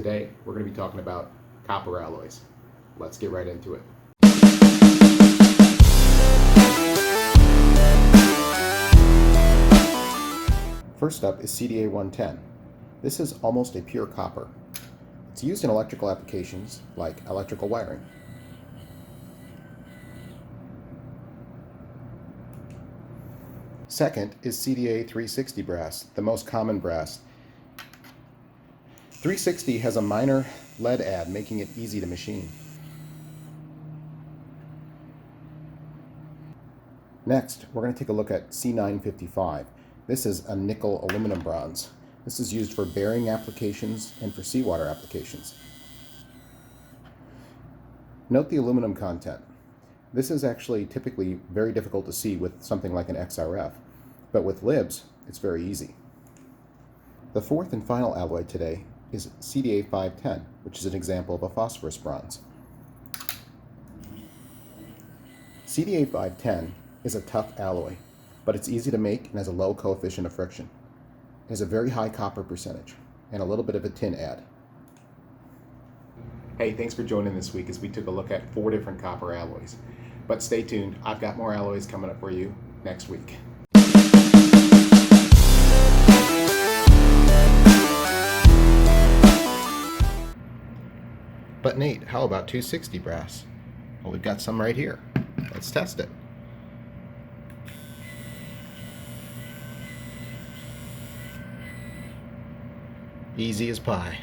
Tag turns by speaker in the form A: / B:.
A: Today, we're going to be talking about copper alloys. Let's get right into it. First up is CDA 110. This is almost a pure copper. It's used in electrical applications like electrical wiring. Second is CDA 360 brass, the most common brass. 360 has a minor lead add, making it easy to machine. Next, we're going to take a look at C955. This is a nickel aluminum bronze. This is used for bearing applications and for seawater applications. Note the aluminum content. This is actually typically very difficult to see with something like an XRF, but with LIBS, it's very easy. The fourth and final alloy today is CDA 510, which is an example of a phosphorus bronze. CDA 510 is a tough alloy, but it's easy to make and has a low coefficient of friction. It has a very high copper percentage and a little bit of a tin add. Hey, thanks for joining this week as we took a look at 4 different copper alloys. But stay tuned, I've got more alloys coming up for you next week. But Nate, how about 260 brass? Well, we've got some right here. Let's test it. Easy as pie.